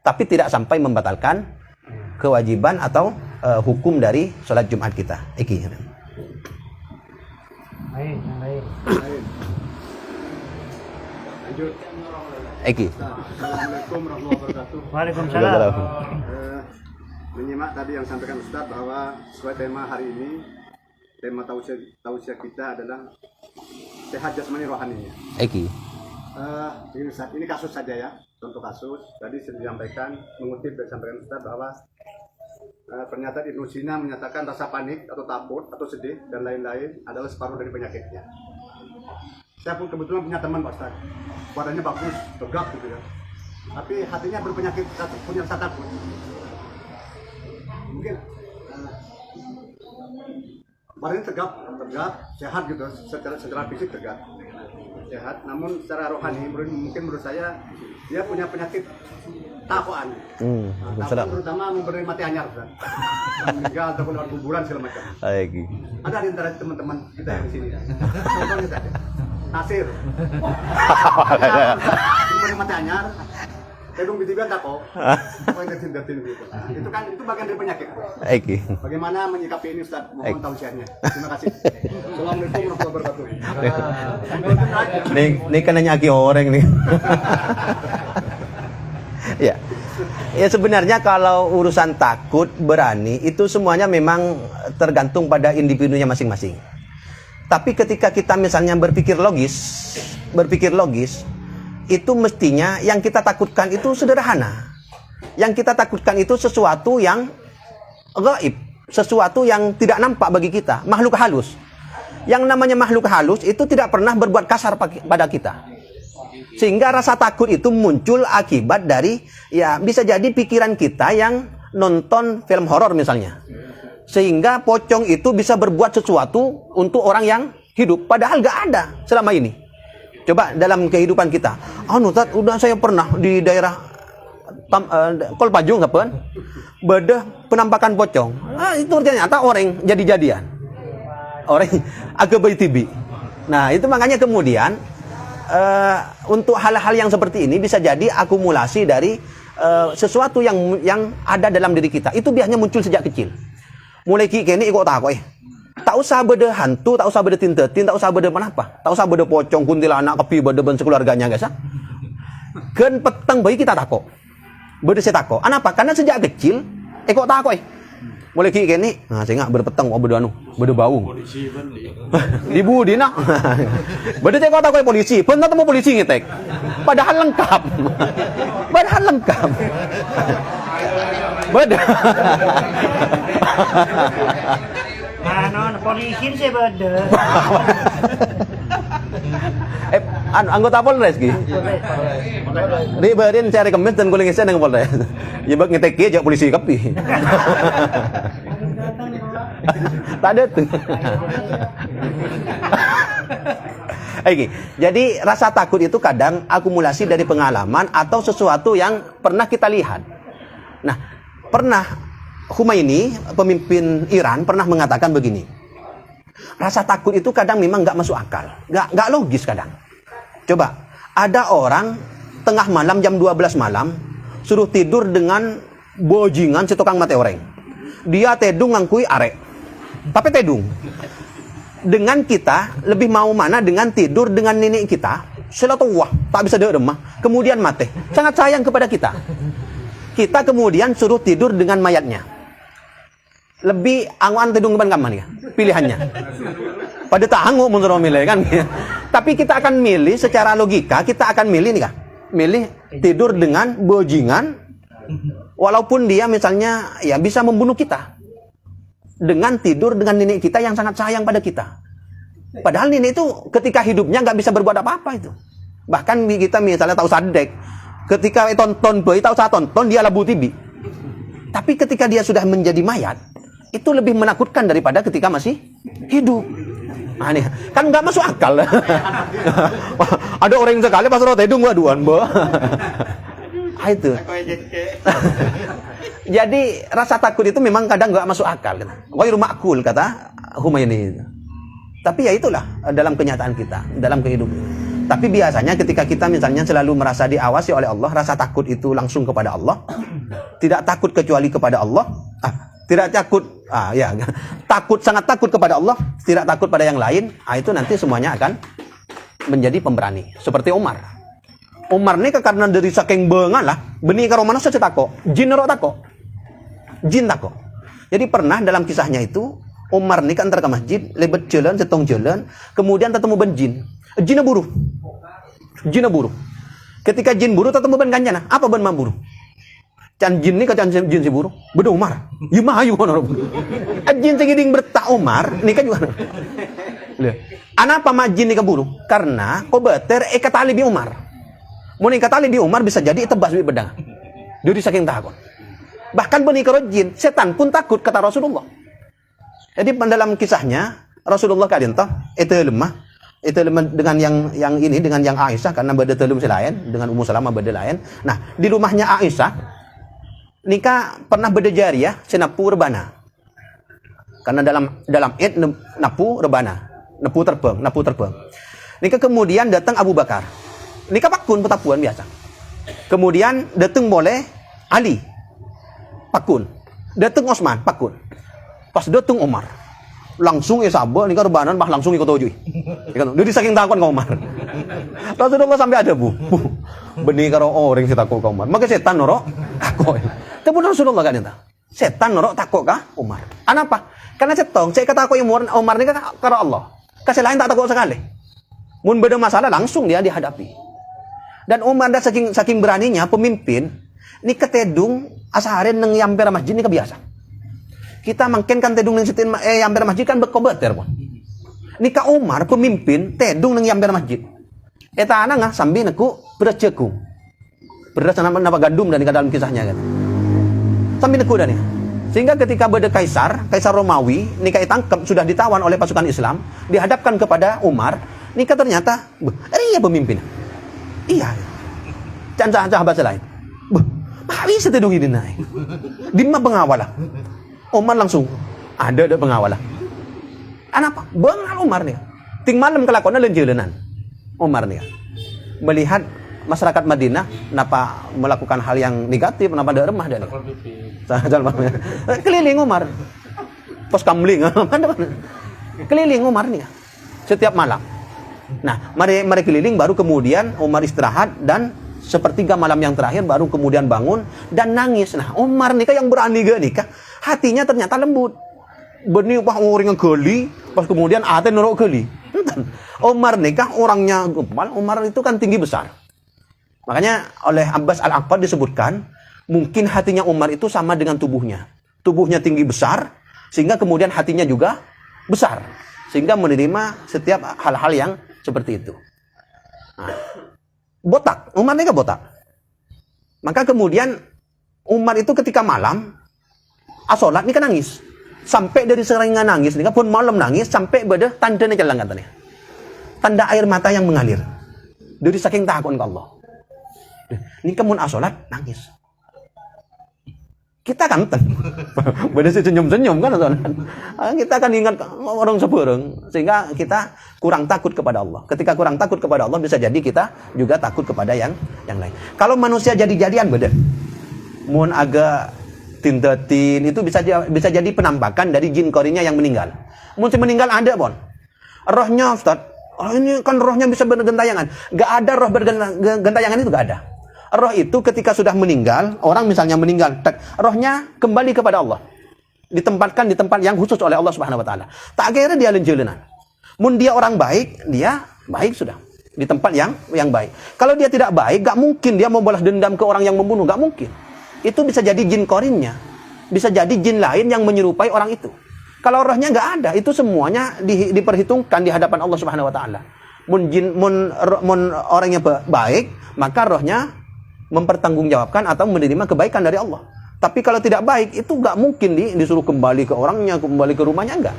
tapi tidak sampai membatalkan kewajiban atau hukum dari sholat Jumat kita. Iki. Baik. Lanjut. Iki. Assalamualaikum warahmatullahi wabarakatuh. Waalaikumsalam. Menyimak tadi yang sampaikan Ustadz bahwa sesuai tema hari ini, tema tausiah kita adalah sehat jasmani rohaninya. Iki. Ini Ustadz, ini kasus saja ya, contoh kasus. Tadi sudah disampaikan, mengutip dari sampaikan Ustadz bahwa pernyataan Ibnu Sina menyatakan rasa panik atau takut atau sedih dan lain-lain adalah separuh dari penyakitnya. Saya pun kebetulan punya teman Pak Ustadz, badannya bagus, tegak gitu ya, tapi hatinya berpenyakit, punya rasa takut. Mungkin badannya tegap, sehat gitu, secara fisik tegak, sehat. Namun secara rohani, mungkin menurut saya dia punya penyakit takwaan. Takwa terutama memberi mati anyar, meninggal ataupun lewat kuburan segala macam. Ada di antara teman-teman kita yang di sini. Contohnya saja, Nasir. Memberi mati anyar. Tedung bitiban tako. Itu kan itu bagian dari penyakit. Bagaimana menyikapi ini Ustaz? Mohon tausiahnya. Terima kasih. Assalamualaikum warahmatullahi wabarakatuh. Ini kan nanya orang nih. Ya. Ya sebenarnya kalau urusan takut, berani itu semuanya memang tergantung pada individunya masing-masing. Tapi ketika kita misalnya berpikir logis, itu mestinya yang kita takutkan itu sederhana. Yang kita takutkan itu sesuatu yang gaib, sesuatu yang tidak nampak bagi kita, makhluk halus. Yang namanya makhluk halus itu tidak pernah berbuat kasar pada kita. Sehingga rasa takut itu muncul akibat dari, ya bisa jadi pikiran kita yang nonton film horor misalnya. Sehingga pocong itu bisa berbuat sesuatu untuk orang yang hidup, padahal gak ada selama ini. Coba dalam kehidupan kita, udah saya pernah di daerah Kolpajung kapan, bedah penampakan pocong. Itu ternyata orang jadi-jadian, orang agak tibi. Nah itu makanya kemudian untuk hal-hal yang seperti ini bisa jadi akumulasi dari sesuatu yang ada dalam diri kita. Itu biasanya muncul sejak kecil. Mulai kini ikut takut tak usah beda hantu, tak usah beda tintetin, tak usah beda apa, tak usah beda pocong, kuntilanak, kepi, beda ben sekeluarganya guys. Ken petang bayi kita takut, beda saya takut. Kenapa? Karena sejak kecil ikut takut. Mulai kini, saya nggak berpetang, beda beda bau. Di budi nak, beda saya kau takut polisi, pernah temu polisi ngetek, padahal lengkap, beda. Polisi sih beda. Anggota Polres ki. Riberin saya rekomend dan kuling saya dengan Polres. Ya bak ngetek aja polisi kapi. Tak ada tuh. Oke, jadi rasa takut itu kadang akumulasi dari pengalaman atau sesuatu yang pernah kita lihat. Nah, pernah Khomeini, pemimpin Iran, pernah mengatakan begini. Rasa takut itu kadang memang nggak masuk akal, nggak logis kadang. Coba, ada orang tengah malam jam 12 malam suruh tidur dengan bojingan si tukang mate oreng. Dia tedung ngangkui arek, tapi tedung. Dengan kita lebih mau mana dengan tidur dengan nenek kita, selatuwah tak bisa deremah, kemudian mate, sangat sayang kepada kita. Kita kemudian suruh tidur dengan mayatnya. Lebih angwan tedung depan kamar ya pilihannya. Pada tangguh menurut milih kan. Tapi kita akan milih secara logika, kita akan milih nih kah? Milih tidur dengan bojingan walaupun dia misalnya ya bisa membunuh kita. Dengan tidur dengan nenek kita yang sangat sayang pada kita. Padahal nenek itu ketika hidupnya nggak bisa berbuat apa-apa itu. Bahkan kita misalnya tahu sadek, ketika tonton bayi tahu saat tonton dia labu tibi. Tapi ketika dia sudah menjadi mayat, itu lebih menakutkan daripada ketika masih hidup. Nah, nih, kan nggak masuk akal. Ada orang yang sekali pas roti hidung waduan, Bo. Itu. Jadi rasa takut itu memang kadang nggak masuk akal. Ghairu ma'qul kata Humayni. Tapi ya itulah dalam kenyataan kita, dalam kehidupan. Tapi biasanya ketika kita misalnya selalu merasa diawasi oleh Allah, rasa takut itu langsung kepada Allah. Tidak takut kecuali kepada Allah. Tidak takut, takut, sangat takut kepada Allah, tidak takut pada yang lain. Itu nanti semuanya akan menjadi pemberani. Seperti Umar. Umar ini karena dari saking bengal lah, benih karo manusia tako, jin rok tako. Jin tako. Jadi pernah dalam kisahnya itu, Umar ini kan antar ke masjid, lebat jalan, setong jalan, kemudian ketemu ben jin. Jinnya buru. Jinnya buru. Ketika jin buru ketemu ben kanjana, apa ben mamburu? Can jin ni kacan jin si buru. Beda Umar. Ya mah ayu ono. Jin segiding bertak Umar, ni kan juga. Anapa mah jin ni keburu? Karena kobeter katali bi Umar. Mun katali bi Umar bisa jadi tebas bi bedang. Dia saking takut. Bahkan bani karo jin, setan pun takut kata Rasulullah. Jadi dalam kisahnya Rasulullah kadin toh itu lemah dengan yang ini dengan yang Aisyah karena beda telum selain dengan Ummu Salamah beda lain. Nah, di rumahnya Aisyah nikah pernah beda jariyah senapu rebana. Karena dalam id napu rebana, napu terbang. Nikah kemudian datang Abu Bakar. Nikah pakun petapuan biasa. Kemudian datang boleh Ali. Pakun. Datang Osman pakun. Pas datang Umar. Langsung sabah nikah rebanan bah langsung ikut ojui. Dia saking takut ke Umar. Rasulullah sampai ada bu. Benih karo orang si takut ke Umar. Maka setan noro takut. Tapi Rasulullah kan itu. Setan noro takut kah Umar. Kenapa? Karena setong saya kata aku Umar ini karo Allah. Kasih lain tak takut sekali. Mun beda masalah langsung dia dihadapi. Dan Umar dah saking beraninya pemimpin ni ketedung asaharin nang yampir masjid ni kebiasa. Kita makin kan tedung nang sitin yampir masjid kan bekobeter pun. Nika Umar pemimpin tedung nang yampir masjid. Eta ana ngah sambil neku beras jagung. Beras nama gandum dan dalam kisahnya kan. Sambil neku dan ya. Sehingga ketika beda Kaisar Romawi nika ditangkap sudah ditawan oleh pasukan Islam, dihadapkan kepada Umar, nika ternyata iya pemimpin. Iya. Canca bahasa lain. Mah bisa tedung ini naik. Dimma pengawal lah. Umar langsung ada pengawal lah. Kenapa? Bengal Umar nih. Ting malam kelakuannya lenjelenan. Umar nih. Melihat masyarakat Madinah napa melakukan hal yang negatif, napa ada remah dan keliling Umar. Pos kamling. Keliling Umar nih. Setiap malam. Nah, mari keliling baru kemudian Umar istirahat dan sepertiga malam yang terakhir baru kemudian bangun dan nangis. Nah, Umar nikah yang berani gak nikah, hatinya ternyata lembut. Benih wah orang yang geli, pas kemudian ate norok geli. Umar nikah orangnya gempal, Umar itu kan tinggi besar. Makanya oleh Abbas Al-Aqad disebutkan, mungkin hatinya Umar itu sama dengan tubuhnya. Tubuhnya tinggi besar, sehingga kemudian hatinya juga besar. Sehingga menerima setiap hal-hal yang seperti itu. Nah, botak, Umar ini botak. Maka kemudian Umar itu ketika malam asolat ini kan nangis. Sampai dari seringan nangis ini pun malam nangis sampai pada tanda nih jalan katanya. Tanda air mata yang mengalir. Dari saking takut ke Allah. Ini kamu asolat nangis. Kita kan beda senyum-senyum kan kita akan ingat orang sebereng sehingga kita kurang takut kepada Allah. Ketika kurang takut kepada Allah bisa jadi kita juga takut kepada yang lain. Kalau manusia jadi-jadian beda. Mun agak tindatin itu bisa jadi penampakan dari jin korinya yang meninggal. Mun meninggal ada bon. Rohnya Ustaz, ini kan rohnya bisa bergentayangan. Gak ada roh bergentayangan itu gak ada. Roh itu ketika sudah meninggal, orang misalnya meninggal, rohnya kembali kepada Allah. Ditempatkan di tempat yang khusus oleh Allah Subhanahu wa taala. Tak kira dia lenjelenan. Mun dia orang baik, dia baik sudah. Di tempat yang baik. Kalau dia tidak baik, gak mungkin dia mau balas dendam ke orang yang membunuh, gak mungkin. Itu bisa jadi jin korinnya. Bisa jadi jin lain yang menyerupai orang itu. Kalau rohnya gak ada, itu semuanya diperhitungkan di hadapan Allah Subhanahu wa taala. Mun orangnya baik, maka rohnya mempertanggungjawabkan atau menerima kebaikan dari Allah. Tapi kalau tidak baik, itu nggak mungkin disuruh kembali ke orangnya, kembali ke rumahnya, enggak.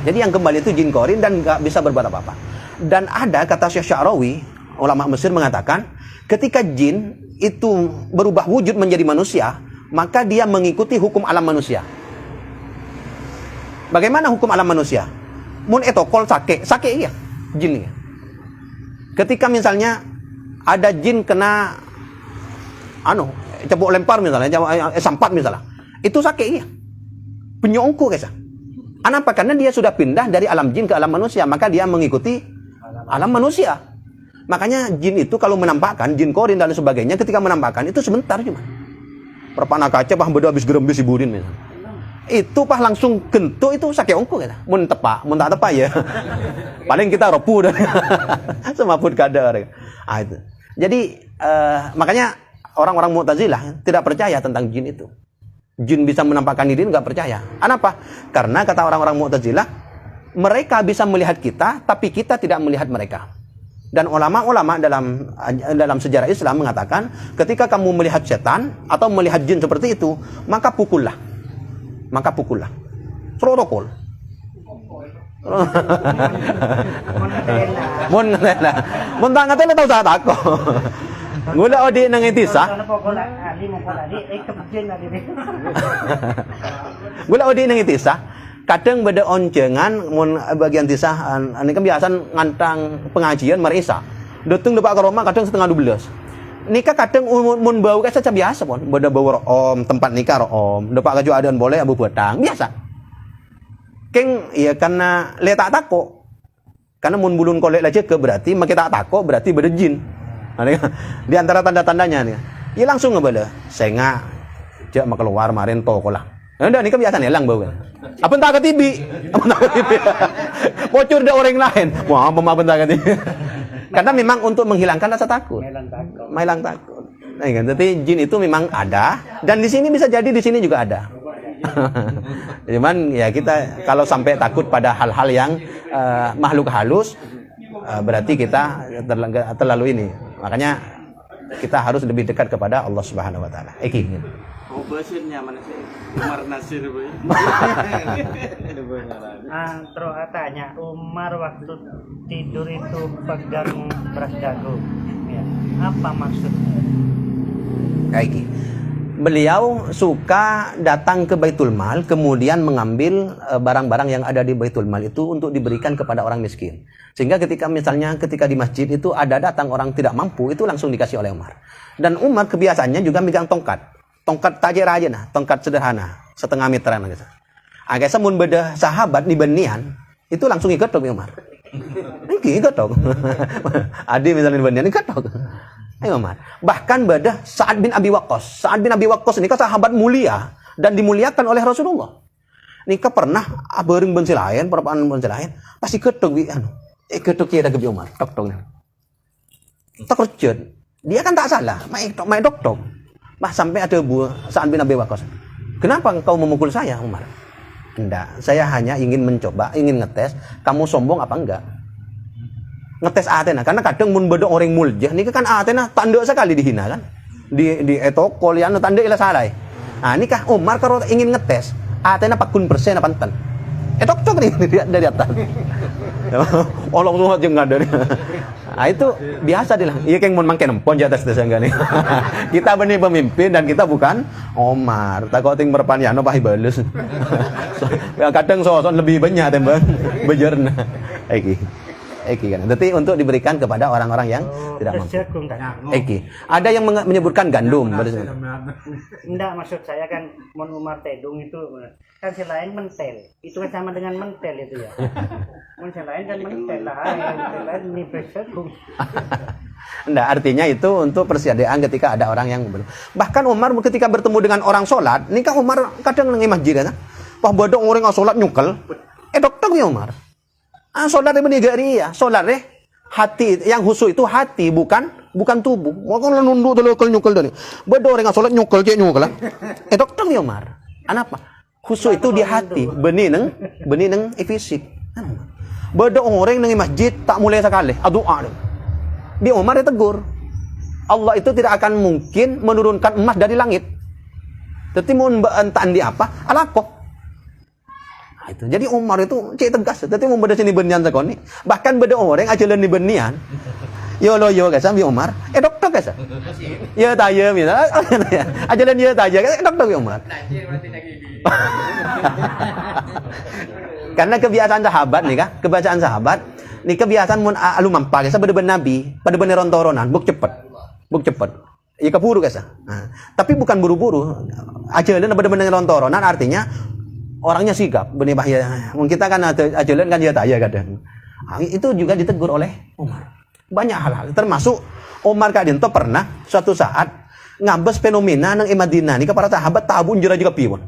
Jadi yang kembali itu jin korin dan nggak bisa berbuat apa-apa. Dan ada kata Syekh Sya'rawi, ulama Mesir mengatakan, ketika jin itu berubah wujud menjadi manusia, maka dia mengikuti hukum alam manusia. Bagaimana hukum alam manusia? Mun etokol sake iya, jin iya. Ketika misalnya ada jin kena cebok lempar misalnya, sampat misalnya, itu sake iya. Penyongku guys. Kenapa? Karena dia sudah pindah dari alam jin ke alam manusia, maka dia mengikuti alam manusia. Makanya jin itu kalau menampakkan, jin korin dan sebagainya, ketika menampakkan itu sebentar cuma. Perpana kaca pah beda habis gerembis iburin misalnya. Itu pah langsung kentu itu sake ongko kita. Mun tepak, mun tak tepak ya. Paling kita ropu dah. Semaput kadar. Itu. Jadi makanya orang-orang Mu'tazilah tidak percaya tentang jin itu. Jin bisa menampakkan diri, nggak percaya. Kenapa? Karena kata orang-orang Mu'tazilah, mereka bisa melihat kita, tapi kita tidak melihat mereka. Dan ulama-ulama dalam sejarah Islam mengatakan, ketika kamu melihat setan atau melihat jin seperti itu, maka pukullah. Protokol. Mun tak ngatela tahu tak ako. Gula odi nang itisa. Gula odi nang itisa. Kadang beda oncengan mun bagian tisah ini kan biasa ngantang pengajian marisa. Dateng depak ke rumah kadang setengah 12. Nikah kadang mun bau kayak saja biasa pun. Beda bau om tempat nikah om. Depak kaju adaan boleh abu batang biasa. Keng ya karena letak tako. Karena mun bulun kolek aja ke berarti makin tak tako berarti beda jin. Di antara tanda-tandanya nih. Ya langsung ngebala. Senga jak mak keluar marin toko lah. Udah nikah biasa nelang bau kan. Apa entah ke TV? Bocor dah orang lain. Wah, apa entah ke TV? Karena memang untuk menghilangkan rasa takut. Mailang takut. Nah, kan? Jadi jin itu memang ada dan di sini bisa jadi di sini juga ada. Cuman ya kita kalau sampai takut pada hal-hal yang makhluk halus berarti kita terlalu ini. Makanya kita harus lebih dekat kepada Allah Subhanahu wa taala. Oh, bahasanya mana sih? Umar Nasir boy. Terus katanya Umar waktu tidur itu pegang beras jagung. Ya. Apa maksudnya? Kayak gini. Beliau suka datang ke Baitul Mal, kemudian mengambil barang-barang yang ada di Baitul Mal itu untuk diberikan kepada orang miskin. Sehingga ketika di masjid itu ada datang orang tidak mampu, itu langsung dikasih oleh Umar. Dan Umar kebiasaannya juga megang tongkat tajir aja nah, tongkat sederhana, setengah meteran gitu. Agak mun beda sahabat di Banian, itu langsung ikut dong Umar. Ikut dong. Adi misalnya di Banian ikut dong. Umar. Bahkan beda Sa'ad bin Abi Waqqas. Sa'ad bin Abi Waqqas ini kan sahabat mulia dan dimuliakan oleh Rasulullah. Nika pernah bareng bensi lain, perapaan bensi lain, pasti ketok ketok kira ke Umar, tok. Tak kerja. Dia kan tak salah, main tok. Bah sampai ada Sa'ad bin Abi Waqqas. Kenapa engkau memukul saya, Umar? Enggak, saya hanya ingin mencoba, ingin ngetes kamu sombong apa enggak. Ngetes Athena, karena kadang mun bedok orang muljah ini kan Athena tanda sekali dihina kan. Di etokol yang tanda ila salah. Nah, ini kah Umar kalau ingin ngetes Athena 40% apa enten. Tok nih dari atas. Allah Tuhan jangan dari. Nah, itu biasa dia lah. Iya keng mun mangke nempon di atas desa enggak nih. Kita benih pemimpin dan kita bukan Omar. Takut ting berpanyano pahi balus. Kadang soal lebih banyak tembang bejerna. Eki kan. Jadi untuk diberikan kepada orang-orang yang tidak mampu. Eki. Ada yang menyebutkan gandum. Enggak, maksud saya kan mon Umar tedung itu kan selain mentel. Itu kan sama dengan mentel itu ya. Mon selain kan mentel lah, selain ini bersekum. Enggak, artinya itu untuk persediaan ketika ada orang yang belum. Bahkan Umar ketika bertemu dengan orang sholat, ini kan Umar kadang nang masjid kan. Wah bodong orang sholat nyukel. Dok ya Umar. Sholat menegari ya, sholat hati yang khusyuk itu hati bukan tubuh. Mau kan nunduk telekal nyukel dari. Bodoh orang sholat nyukel lah. Dok ya Umar. Kenapa? Khusyuk itu di hati, benih neng fisik. Bodoh orang nang masjid tak mulai sekali, doa. Di Umar ditegur. Allah itu tidak akan mungkin menurunkan emas dari langit. Tetapi mun entan di apa? Alako. Nah, itu. Jadi Umar itu cek tegas. Tetapi mun beda sini benian sakoni. Bahkan beda orang ajalan di benian. Yo lo yo guys, ambi Umar. Dokter guys. Ya taya mina. Ajalan ya taya dokter bi Umar. Karena kebiasaan sahabat nih kah? Kebiasaan sahabat. Nih kebiasaan mun alu mampa guys, pada Nabi, pada bener rontoronan, buk cepet. Iya keburu guys. Nah, tapi bukan buru-buru. Ajalan bener-bener rontoronan artinya orangnya sigap. Benih bahaya. Mungkin kita kan ajalan kan dia taya kadang. Nah, itu juga ditegur oleh Umar. Banyak hal-hal. Termasuk Umar kadinto pernah suatu saat ngabes fenomena nang Madinah nih para sahabat tabun jera juga piwon.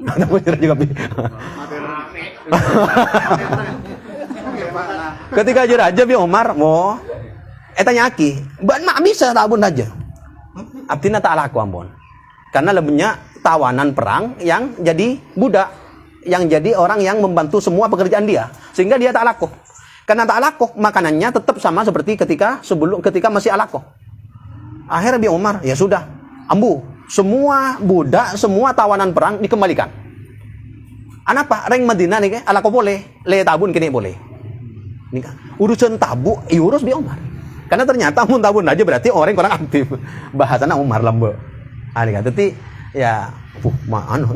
Tabun jera juga piwon. Ketika jera aja bi Umar mau tanya aki, ban mak bisa tabun aja. Artinya tak laku ampun. Karena lebihnya tawanan perang yang jadi budak, yang jadi orang yang membantu semua pekerjaan dia, sehingga dia tak laku. Karena tak laku, makanannya tetap sama seperti ketika masih alakoh. Akhirnya bi Umar, ya sudah, ambu, semua budak, semua tawanan perang dikembalikan. Anapa? Reng Madinah nih, alakoh boleh, le tabun kini boleh. Nih kan, urusan tabu, urus bi Umar. Karena ternyata mun tabun aja berarti orang kurang aktif. Bahasana Umar lambe. Ani kan, tapi ya,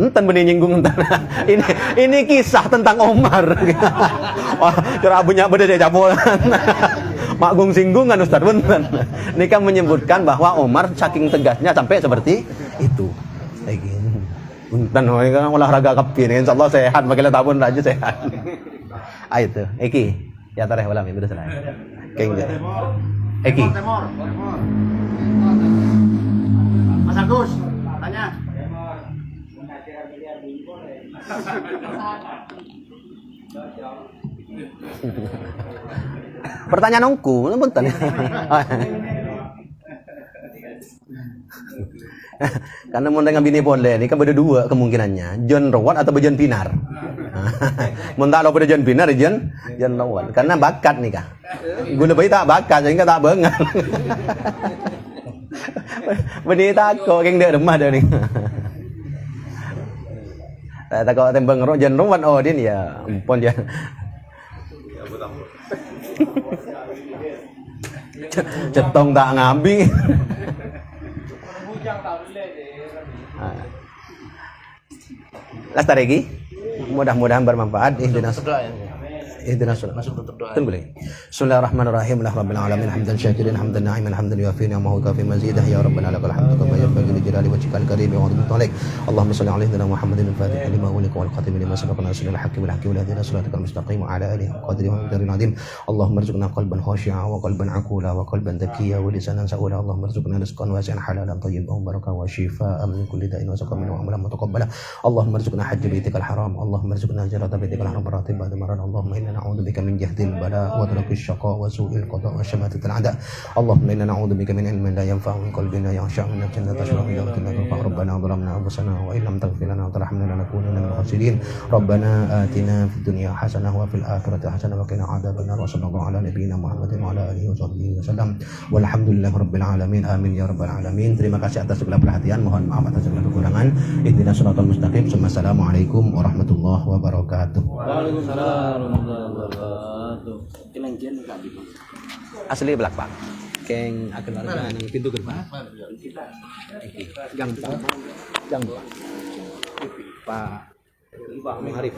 enten benih nyinggung enten. Ini kisah tentang Umar. Wah, kerabunya beda dia capol. Magung singgungan Ustaz benten. Ini kan menyebutkan bahwa Umar saking tegasnya sampai seperti itu. Kayak gini. Benten kan olahraga kapin, insyaallah sehat, makin tabun aja sehat. Ah itu, Eki. Ya tareh ulam itu selesai. Keng. Eki. Mas Agus, tanya. Pertanyaan ongku, bentar. Karena mau dengan bini boleh, ini kan beda dua kemungkinannya, John Rawat atau John Pinar. Mun tak lo pada John Pinar, John Rawat. Karena bakat nih kah. Gue lebih tak bakat, sehingga tak bengal. Beni takut, yang dia remah dah ni. Takut tembang roh John Rawat, oh dia ni ya, ampun dia. Cetong tak ngambing. Lestari, mudah-mudahan bermanfaat. Ihdinas masuk berdoa. Boleh. Bismillahirrahmanirrahim. Alhamdulillahirabbil alamin hamdan syakirin hamdan na'iman hamdan yuafi ni'amahu kafi mazidah ya rabbana lakal hamdu kama yanbaghi li jalali wajhikal karim wa 'azimi dhalik. Allahumma shalli 'ala sayyidina Muhammadin al-fatih lima uliqa wal khatim lima sabaqa nasrul haqqi wal haqqi wal hadina siratal mustaqim wa 'ala alihi qadri wa miqdarin 'azim. Allahumma arzuqna qalban khashi'a wa qalban aqula wa qalban dhakiyya wa lisanan sa'ula. Allahumma arzuqna rizqan wasi'an halalan thayyiban mubarakan wa shifaa'an min kulli da'in wa saqamin wa amalan mutaqabbala. Allahumma arzuqna hajj baitikal haram. Allahumma arzuqna ziyarata baitikal haram maratib ba'da marat. Allahumma inna na'udzu bika min jahdil bala wa darkis syaqa wa su'il qada wa syamatatil a'da. Allahumma inna na'udzu bika min ilmin la yanfa'u min qalbin la yakhsha min nafsin la tashba'u min dawtin la tanfa'u. Rabbana dhalamna anfusana wa in lam taghfir lana wa tarhamna lanakunanna minal khasirin. Rabbana atina fid dunya hasanah wa fil akhirati hasanah wa qina adzabannar. Wa sallallahu ala nabiyyina Muhammadin wa ala alihi wa sahbihi wasallam. Walhamdulillahirabbil alamin. Amin ya rabbal alamin. Terima kasih atas segala perhatian. Mohon maaf atas segala kekurangan. Ihdinas siratal mustaqim. Assalamualaikum warahmatullahi wabarakatuh. Waalaikumsalam warahmatullahi wabarakatuh. Kelengkian enggak di. Asli belak pak. Keng akan warga nang pintu gerbang. Gampang. Gampang. Pak. Pak Arif.